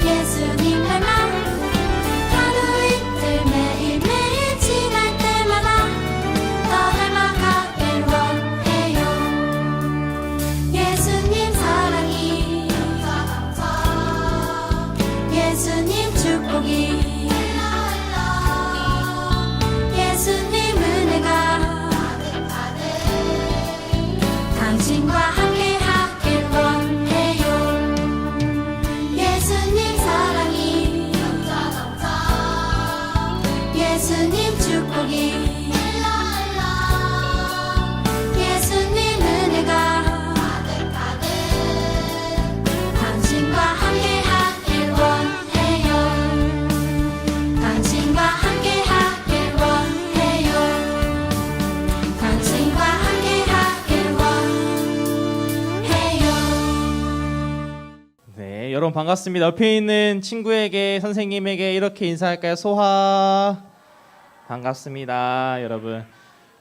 예수님 닮아 하루 이틀 매일매일 지날 때마다 더 닮아가길 원해요. 예수님 사랑이 예수님 축복이 예수님 은혜가 당신과 함께 하길 원해요. 예수님 사랑이 예수님 축복이 예수님 은혜가 당신과 함께 하길 원해요. 당신과 함께 하길 원해요. 당신과 함께 하길 원해요. 네, 여러분 반갑습니다. 옆에 있는 친구에게, 선생님에게 이렇게 인사할까요? 소하. 반갑습니다, 여러분.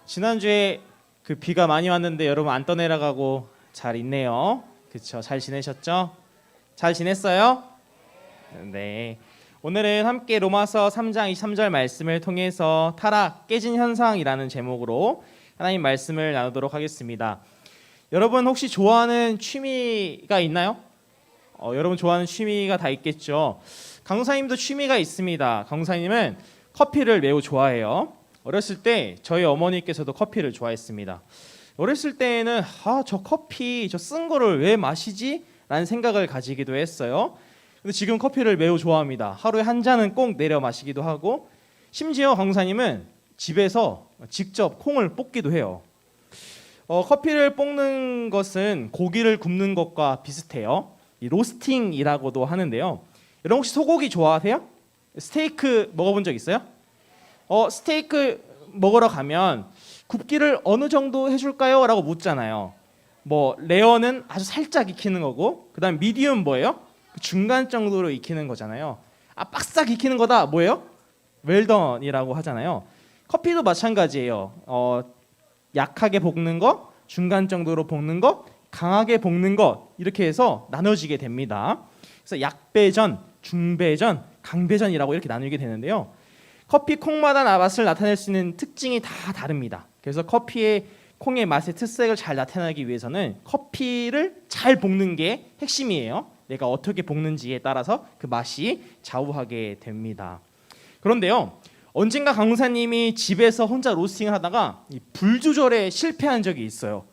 지난주에 그 비가 많이 왔는데 여러분 안 떠내려가고 잘 있네요. 그쵸? 잘 지내셨죠? 잘 지냈어요? 네. 오늘은 함께 로마서 3장 23절 말씀을 통해서 타락, 깨진 현상이라는 제목으로 하나님 말씀을 나누도록 하겠습니다. 여러분 혹시 좋아하는 취미가 있나요? 여러분 좋아하는 취미가 다 있겠죠. 강사님도 취미가 있습니다. 강사님은 커피를 매우 좋아해요. 어렸을 때 저희 어머니께서도 커피를 좋아했습니다. 어렸을 때에는 저 커피 저 쓴 거를 왜 마시지? 라는 생각을 가지기도 했어요. 근데 지금 커피를 매우 좋아합니다. 하루에 한 잔은 꼭 내려 마시기도 하고, 심지어 강사님은 집에서 직접 콩을 볶기도 해요. 커피를 볶는 것은 고기를 굽는 것과 비슷해요. 이 로스팅이라고도 하는데요. 여러분 혹시 소고기 좋아하세요? 스테이크 먹어본 적 있어요? 스테이크 먹으러 가면 굽기를 어느 정도 해줄까요? 라고 묻잖아요. 뭐 레어는 아주 살짝 익히는 거고, 그 다음 미디움 뭐예요? 중간 정도로 익히는 거잖아요. 빡싹 익히는 거다 뭐예요? 웰던이라고 하잖아요. 커피도 마찬가지예요. 약하게 볶는 거, 중간 정도로 볶는 거, 강하게 볶는 것, 이렇게 해서 나눠지게 됩니다. 그래서 약배전, 중배전, 강배전이라고 이렇게 나누게 되는데요. 커피 콩마다 맛을 나타낼 수 있는 특징이 다 다릅니다. 그래서 커피의 콩의 맛의 특색을 잘 나타내기 위해서는 커피를 잘 볶는 게 핵심이에요. 내가 어떻게 볶는지에 따라서 그 맛이 좌우하게 됩니다. 그런데요, 언젠가 강사님이 집에서 혼자 로스팅을 하다가 불 조절에 실패한 적이 있어요.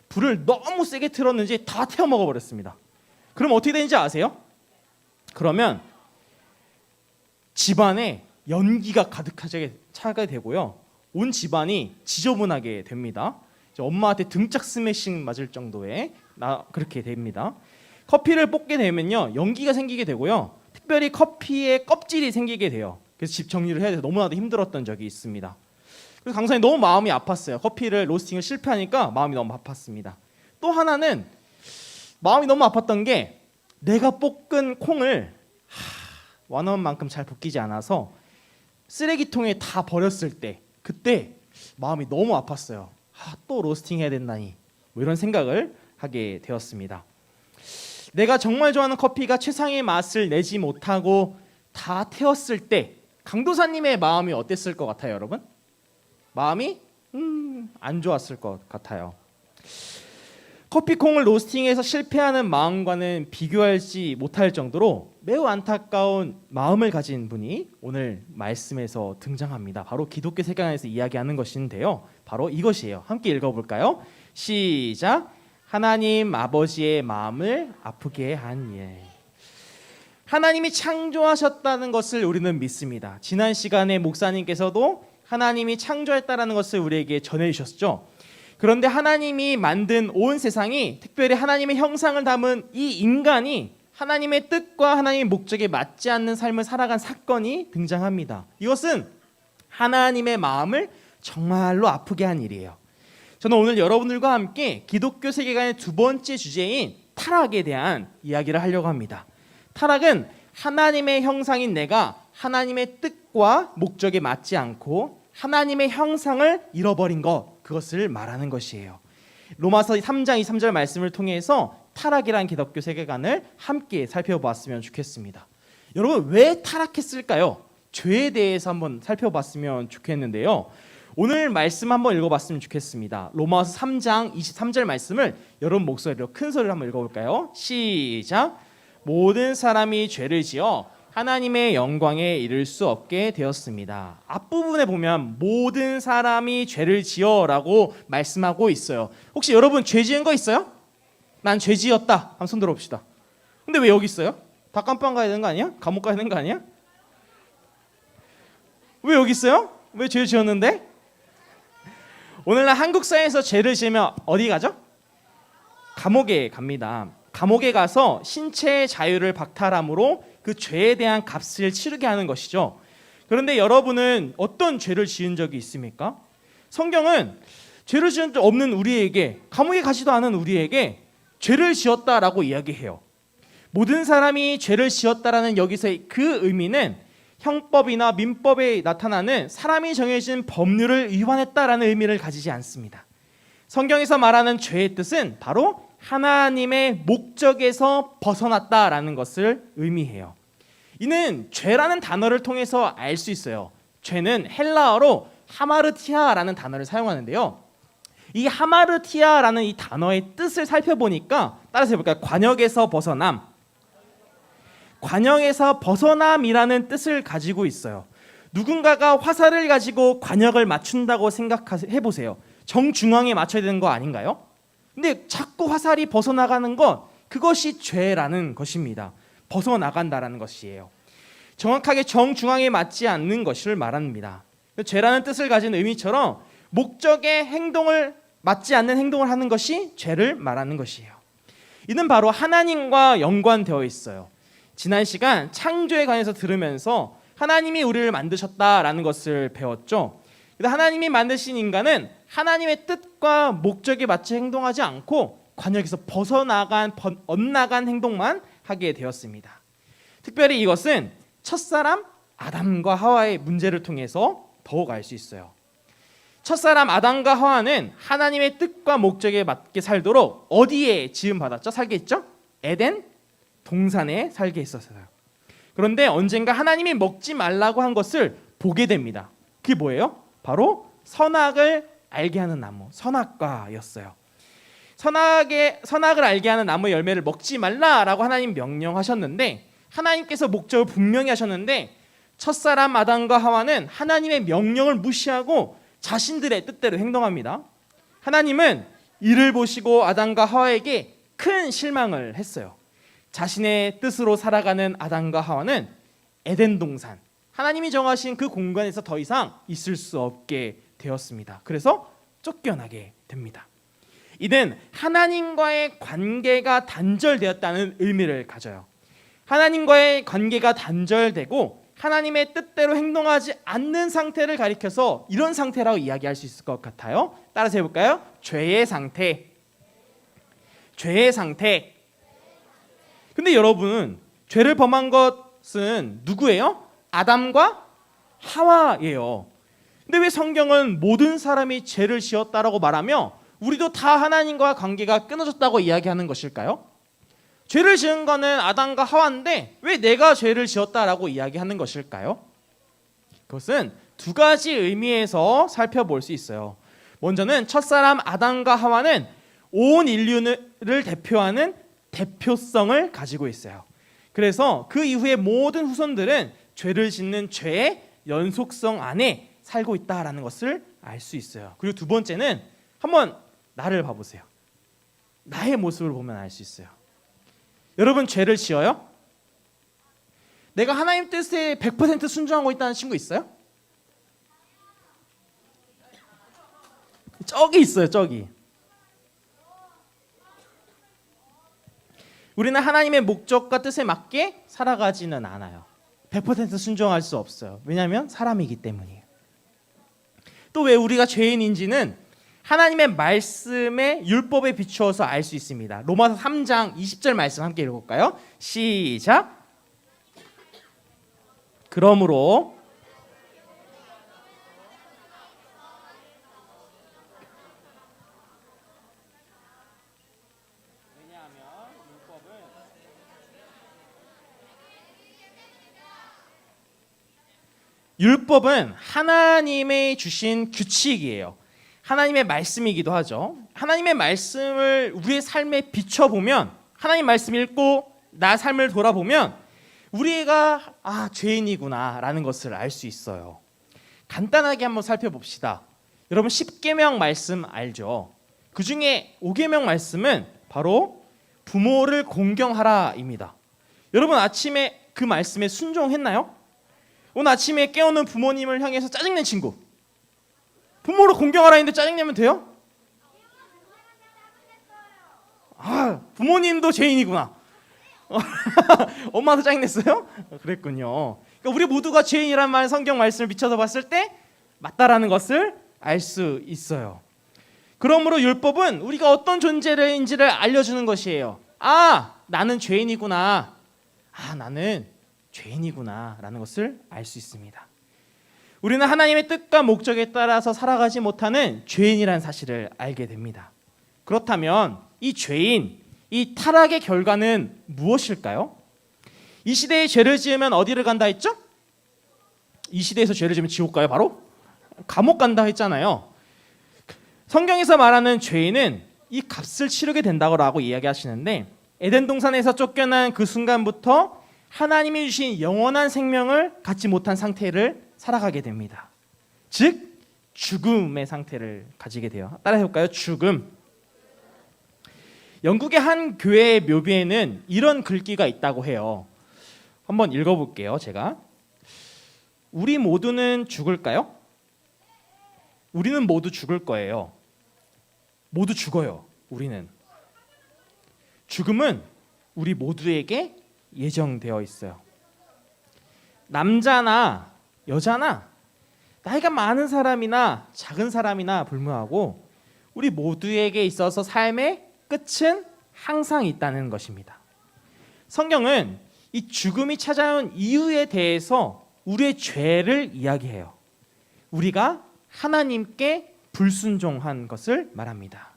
불을 너무 세게 틀었는지 다 태워 먹어버렸습니다. 그럼 어떻게 되는지 아세요? 그러면 집안에 연기가 가득하게 차게 되고요, 온 집안이 지저분하게 됩니다. 엄마한테 등짝 스매싱 맞을 정도의 그렇게 됩니다. 커피를 볶게 되면요, 연기가 생기게 되고요, 특별히 커피에 껍질이 생기게 돼요. 그래서 집 정리를 해야 돼서 너무나도 힘들었던 적이 있습니다. 그래서 강사님 너무 마음이 아팠어요. 커피를 로스팅을 실패하니까 마음이 너무 아팠습니다. 또 하나는 마음이 너무 아팠던 게, 내가 볶은 콩을 원하만큼 잘 볶이지 않아서 쓰레기통에 다 버렸을 때, 그때 마음이 너무 아팠어요. 또 로스팅 해야 된다니, 뭐 이런 생각을 하게 되었습니다. 내가 정말 좋아하는 커피가 최상의 맛을 내지 못하고 다 태웠을 때 강도사님의 마음이 어땠을 것 같아요, 여러분? 마음이 안 좋았을 것 같아요. 커피콩을 로스팅해서 실패하는 마음과는 비교하지 못할 정도로 매우 안타까운 마음을 가진 분이 오늘 말씀에서 등장합니다. 바로 기독교 세계관에서 이야기하는 것인데요, 바로 이것이에요. 함께 읽어볼까요? 시작. 하나님 아버지의 마음을 아프게 한 일. 하나님이 창조하셨다는 것을 우리는 믿습니다. 지난 시간에 목사님께서도 하나님이 창조했다는 것을 우리에게 전해주셨죠. 그런데 하나님이 만든 온 세상이, 특별히 하나님의 형상을 담은 이 인간이 하나님의 뜻과 하나님의 목적에 맞지 않는 삶을 살아간 사건이 등장합니다. 이것은 하나님의 마음을 정말로 아프게 한 일이에요. 저는 오늘 여러분들과 함께 기독교 세계관의 두 번째 주제인 타락에 대한 이야기를 하려고 합니다. 타락은 하나님의 형상인 내가 하나님의 뜻과 목적에 맞지 않고 하나님의 형상을 잃어버린 것, 그것을 말하는 것이에요. 로마서 3장 23절 말씀을 통해서 타락이라는 기독교 세계관을 함께 살펴보았으면 좋겠습니다. 여러분 왜 타락했을까요? 죄에 대해서 한번 살펴봤으면 좋겠는데요. 오늘 말씀 한번 읽어봤으면 좋겠습니다. 로마서 3장 23절 말씀을 여러분 목소리로 큰 소리로 한번 읽어볼까요? 시작. 모든 사람이 죄를 지어 하나님의 영광에 이를 수 없게 되었습니다. 앞부분에 보면 모든 사람이 죄를 지어라고 말씀하고 있어요. 혹시 여러분 죄 지은 거 있어요? 난 죄 지었다. 한번 손 들어봅시다. 근데 왜 여기 있어요? 닭감방 가야 되는 거 아니야? 감옥 가야 되는 거 아니야? 왜 여기 있어요? 왜 죄 지었는데? 오늘날 한국 사회에서 죄를 지으면 어디 가죠? 감옥에 갑니다. 감옥에 가서 신체의 자유를 박탈함으로 그 죄에 대한 값을 치르게 하는 것이죠. 그런데 여러분은 어떤 죄를 지은 적이 있습니까? 성경은 죄를 지은 적 없는 우리에게, 감옥에 가지도 않은 우리에게 죄를 지었다라고 이야기해요. 모든 사람이 죄를 지었다라는 여기서의 그 의미는 형법이나 민법에 나타나는 사람이 정해진 법률을 위반했다라는 의미를 가지지 않습니다. 성경에서 말하는 죄의 뜻은 바로 하나님의 목적에서 벗어났다라는 것을 의미해요. 이는 죄라는 단어를 통해서 알 수 있어요. 죄는 헬라어로 하마르티아라는 단어를 사용하는데요. 이 하마르티아라는 이 단어의 뜻을 살펴보니까 따라서 해볼까요? 관역에서 벗어남. 관역에서 벗어남이라는 뜻을 가지고 있어요. 누군가가 화살을 가지고 관역을 맞춘다고 생각해 보세요. 정중앙에 맞춰야 되는 거 아닌가요? 근데 자꾸 화살이 벗어나가는 것, 그것이 죄라는 것입니다. 벗어나간다라는 것이에요. 정확하게 정중앙에 맞지 않는 것을 말합니다. 죄라는 뜻을 가진 의미처럼 목적의 행동을 맞지 않는 행동을 하는 것이 죄를 말하는 것이에요. 이는 바로 하나님과 연관되어 있어요. 지난 시간 창조에 관해서 들으면서 하나님이 우리를 만드셨다라는 것을 배웠죠. 하나님이 만드신 인간은 하나님의 뜻과 목적에 맞춰 행동하지 않고 관역에서 벗어나간, 엇나간 행동만 하게 되었습니다. 특별히 이것은 첫사람 아담과 하와의 문제를 통해서 더욱 알 수 있어요. 첫사람 아담과 하와는 하나님의 뜻과 목적에 맞게 살도록 어디에 지음받았죠? 살게 했죠? 에덴 동산에 살게 했었어요. 그런데 언젠가 하나님이 먹지 말라고 한 것을 보게 됩니다. 그게 뭐예요? 바로 선악을 알게 하는 나무, 선악과였어요. 선악을 알게 하는 나무 열매를 먹지 말라라고 하나님 명령하셨는데, 하나님께서 목적을 분명히 하셨는데 첫사람 아담과 하와는 하나님의 명령을 무시하고 자신들의 뜻대로 행동합니다. 하나님은 이를 보시고 아담과 하와에게 큰 실망을 했어요. 자신의 뜻으로 살아가는 아담과 하와는 에덴 동산, 하나님이 정하신 그 공간에서 더 이상 있을 수 없게 되었습니다. 그래서 쫓겨나게 됩니다. 이는 하나님과의 관계가 단절되었다는 의미를 가져요. 하나님과의 관계가 단절되고 하나님의 뜻대로 행동하지 않는 상태를 가리켜서 이런 상태라고 이야기할 수 있을 것 같아요. 따라서 해볼까요? 죄의 상태. 죄의 상태. 근데 여러분, 죄를 범한 것은 누구예요? 아담과 하와예요. 근데 왜 성경은 모든 사람이 죄를 지었다라고 말하며 우리도 다 하나님과 관계가 끊어졌다고 이야기하는 것일까요? 죄를 지은 거는 아담과 하와인데 왜 내가 죄를 지었다라고 이야기하는 것일까요? 그것은 두 가지 의미에서 살펴볼 수 있어요. 먼저는 첫사람 아담과 하와는 온 인류를 대표하는 대표성을 가지고 있어요. 그래서 그 이후에 모든 후손들은 죄를 짓는 죄의 연속성 안에 살고 있다라는 것을 알 수 있어요. 그리고 두 번째는 한번 나를 봐보세요. 나의 모습을 보면 알 수 있어요. 여러분 죄를 지어요? 내가 하나님 뜻에 100% 순종하고 있다는 친구 있어요? 저기 있어요. 저기. 우리는 하나님의 목적과 뜻에 맞게 살아가지는 않아요. 100% 순종할 수 없어요. 왜냐하면 사람이기 때문이에요. 또 왜 우리가 죄인인지는 하나님의 말씀의 율법에 비추어서 알 수 있습니다. 로마서 3장 20절 말씀 함께 읽어볼까요? 시작. 그러므로 율법은 하나님의 주신 규칙이에요. 하나님의 말씀이기도 하죠. 하나님의 말씀을 우리의 삶에 비춰보면, 하나님 말씀 읽고 나 삶을 돌아보면 우리가 죄인이구나 라는 것을 알 수 있어요. 간단하게 한번 살펴봅시다. 여러분 10계명 말씀 알죠? 그 중에 5계명 말씀은 바로 부모를 공경하라입니다. 여러분 아침에 그 말씀에 순종했나요? 오늘 아침에 깨우는 부모님을 향해서 짜증낸 친구, 부모를 공경하라 했는데 짜증내면 돼요? 부모님도 죄인이구나. 엄마도 짜증냈어요? 그랬군요. 그러니까 우리 모두가 죄인이란 말, 성경 말씀을 비춰서 봤을 때 맞다라는 것을 알 수 있어요. 그러므로 율법은 우리가 어떤 존재인지를 알려주는 것이에요. 나는 죄인이구나. 나는 죄인이구나 라는 것을 알 수 있습니다. 우리는 하나님의 뜻과 목적에 따라서 살아가지 못하는 죄인이라는 사실을 알게 됩니다. 그렇다면 이 죄인, 이 타락의 결과는 무엇일까요? 이 시대에 죄를 지으면 어디를 간다 했죠? 이 시대에서 죄를 지으면 지옥 가요 바로? 감옥 간다 했잖아요. 성경에서 말하는 죄인은 이 값을 치르게 된다고 이야기하시는데, 에덴 동산에서 쫓겨난 그 순간부터 하나님이 주신 영원한 생명을 갖지 못한 상태를 살아가게 됩니다. 즉 죽음의 상태를 가지게 돼요. 따라해 볼까요? 죽음. 영국의 한 교회의 묘비에는 이런 글귀가 있다고 해요. 한번 읽어볼게요. 제가. 우리 모두는 죽을까요? 우리는 모두 죽을 거예요. 모두 죽어요. 우리는. 죽음은 우리 모두에게 예정되어 있어요. 남자나 여자나 나이가 많은 사람이나 작은 사람이나 불문하고 우리 모두에게 있어서 삶의 끝은 항상 있다는 것입니다. 성경은 이 죽음이 찾아온 이유에 대해서 우리의 죄를 이야기해요. 우리가 하나님께 불순종한 것을 말합니다.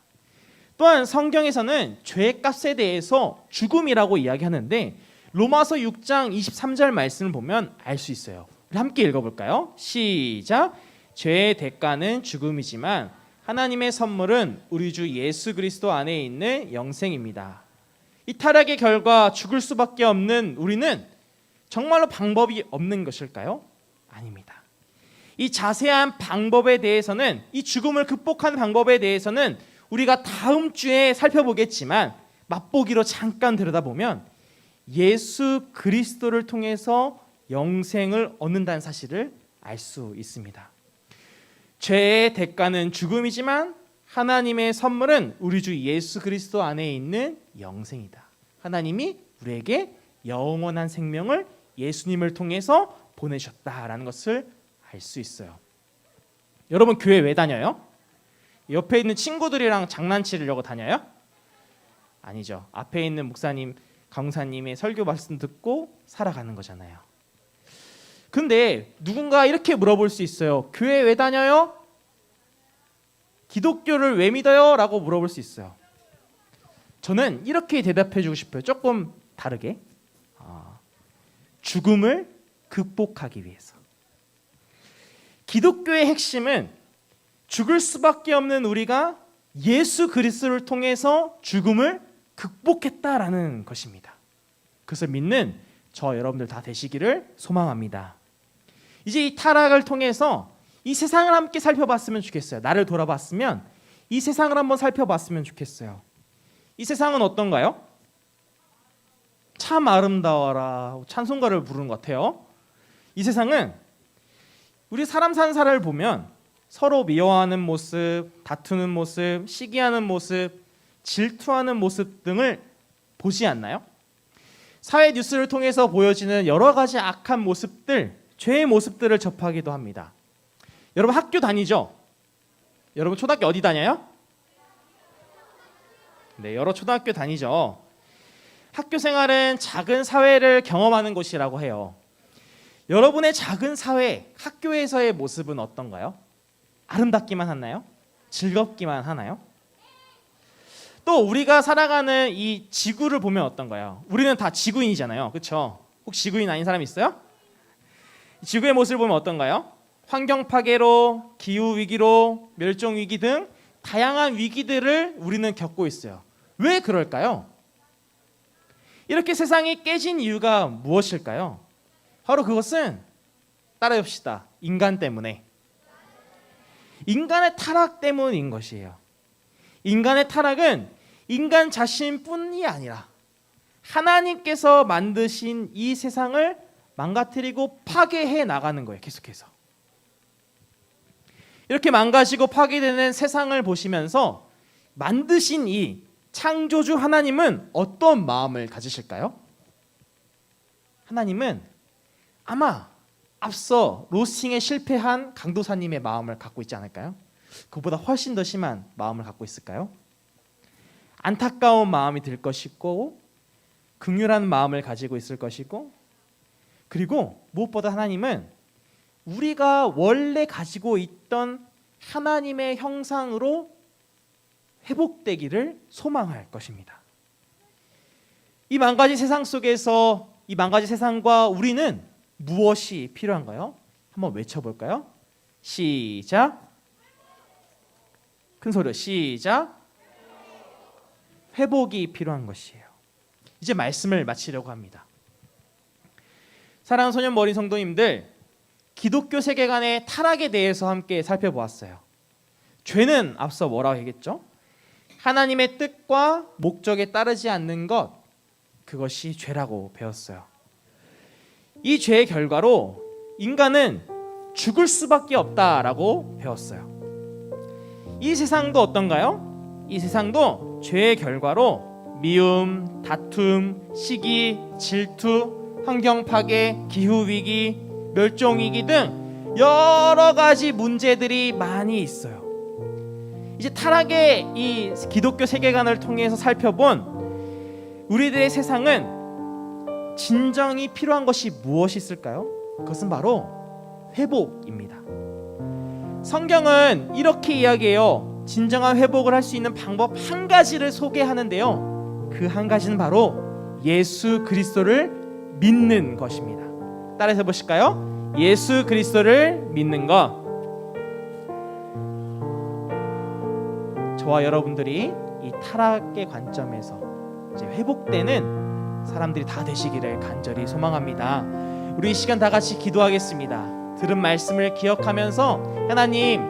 또한 성경에서는 죄의 값에 대해서 죽음이라고 이야기하는데, 로마서 6장 23절 말씀을 보면 알 수 있어요. 우리 함께 읽어볼까요? 시작. 죄의 대가는 죽음이지만 하나님의 선물은 우리 주 예수 그리스도 안에 있는 영생입니다. 이 타락의 결과 죽을 수밖에 없는 우리는 정말로 방법이 없는 것일까요? 아닙니다. 이 자세한 방법에 대해서는, 이 죽음을 극복하는 방법에 대해서는 우리가 다음 주에 살펴보겠지만, 맛보기로 잠깐 들여다보면 예수 그리스도를 통해서 영생을 얻는다는 사실을 알 수 있습니다. 죄의 대가는 죽음이지만 하나님의 선물은 우리 주 예수 그리스도 안에 있는 영생이다. 하나님이 우리에게 영원한 생명을 예수님을 통해서 보내셨다라는 것을 알 수 있어요. 여러분 교회 왜 다녀요? 옆에 있는 친구들이랑 장난치려고 다녀요? 아니죠. 앞에 있는 목사님, 강사님의 설교 말씀 듣고 살아가는 거잖아요. 근데 누군가 이렇게 물어볼 수 있어요. 교회 왜 다녀요? 기독교를 왜 믿어요? 라고 물어볼 수 있어요. 저는 이렇게 대답해 주고 싶어요. 조금 다르게. 죽음을 극복하기 위해서. 기독교의 핵심은 죽을 수밖에 없는 우리가 예수 그리스도를 통해서 죽음을 극복했다라는 것입니다. 그것을 믿는 저 여러분들 다 되시기를 소망합니다. 이제 이 타락을 통해서 이 세상을 함께 살펴봤으면 좋겠어요. 나를 돌아봤으면 이 세상을 한번 살펴봤으면 좋겠어요. 이 세상은 어떤가요? 참 아름다워라 찬송가를 부르는 것 같아요. 이 세상은 우리 사람 사는 살을 보면 서로 미워하는 모습, 다투는 모습, 시기하는 모습, 질투하는 모습 등을 보지 않나요? 사회 뉴스를 통해서 보여지는 여러 가지 악한 모습들, 죄의 모습들을 접하기도 합니다. 여러분 학교 다니죠? 여러분 초등학교 어디 다녀요? 네, 여러 초등학교 다니죠. 학교 생활은 작은 사회를 경험하는 곳이라고 해요. 여러분의 작은 사회, 학교에서의 모습은 어떤가요? 아름답기만 하나요? 즐겁기만 하나요? 또 우리가 살아가는 이 지구를 보면 어떤가요? 우리는 다 지구인이잖아요. 그렇죠? 혹시 지구인 아닌 사람 있어요? 지구의 모습을 보면 어떤가요? 환경 파괴로, 기후 위기로, 멸종 위기 등 다양한 위기들을 우리는 겪고 있어요. 왜 그럴까요? 이렇게 세상이 깨진 이유가 무엇일까요? 바로 그것은 따라해 봅시다. 인간 때문에. 인간의 타락 때문인 것이에요. 인간의 타락은 인간 자신뿐이 아니라 하나님께서 만드신 이 세상을 망가뜨리고 파괴해 나가는 거예요. 계속해서. 이렇게 망가지고 파괴되는 세상을 보시면서 만드신 이 창조주 하나님은 어떤 마음을 가지실까요? 하나님은 아마 앞서 로스팅에 실패한 강도사님의 마음을 갖고 있지 않을까요? 그보다 훨씬 더 심한 마음을 갖고 있을까요? 안타까운 마음이 들 것이고 긍휼한 마음을 가지고 있을 것이고, 그리고 무엇보다 하나님은 우리가 원래 가지고 있던 하나님의 형상으로 회복되기를 소망할 것입니다. 이 망가진 세상 속에서 이 망가진 세상과 우리는 무엇이 필요한가요? 한번 외쳐볼까요? 시작. 큰 소리로 시작. 회복이 필요한 것이에요. 이제 말씀을 마치려고 합니다. 사랑하는 소년 어린 성도님들, 기독교 세계관의 타락에 대해서 함께 살펴보았어요. 죄는 앞서 뭐라고 얘기했죠? 하나님의 뜻과 목적에 따르지 않는 것, 그것이 죄라고 배웠어요. 이 죄의 결과로 인간은 죽을 수밖에 없다라고 배웠어요. 이 세상도 어떤가요? 이 세상도 죄의 결과로 미움, 다툼, 시기, 질투, 환경 파괴, 기후 위기, 멸종 위기 등 여러 가지 문제들이 많이 있어요. 이제 타락의 이 기독교 세계관을 통해서 살펴본 우리들의 세상은 진정이 필요한 것이 무엇이 있을까요? 그것은 바로 회복입니다. 성경은 이렇게 이야기해요. 진정한 회복을 할 수 있는 방법 한 가지를 소개하는데요. 그 한 가지는 바로 예수 그리스도를 믿는 것입니다. 따라서 보실까요? 예수 그리스도를 믿는 것. 저와 여러분들이 이 타락의 관점에서 이제 회복되는 사람들이 다 되시기를 간절히 소망합니다. 우리 이 시간 다 같이 기도하겠습니다. 들은 말씀을 기억하면서 하나님,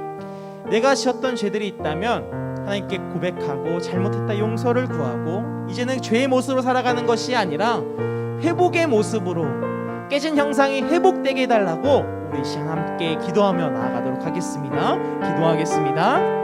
내가 지었던 죄들이 있다면 하나님께 고백하고 잘못했다 용서를 구하고 이제는 죄의 모습으로 살아가는 것이 아니라 회복의 모습으로 깨진 형상이 회복되게 해달라고 우리 이 시간 함께 기도하며 나아가도록 하겠습니다. 기도하겠습니다.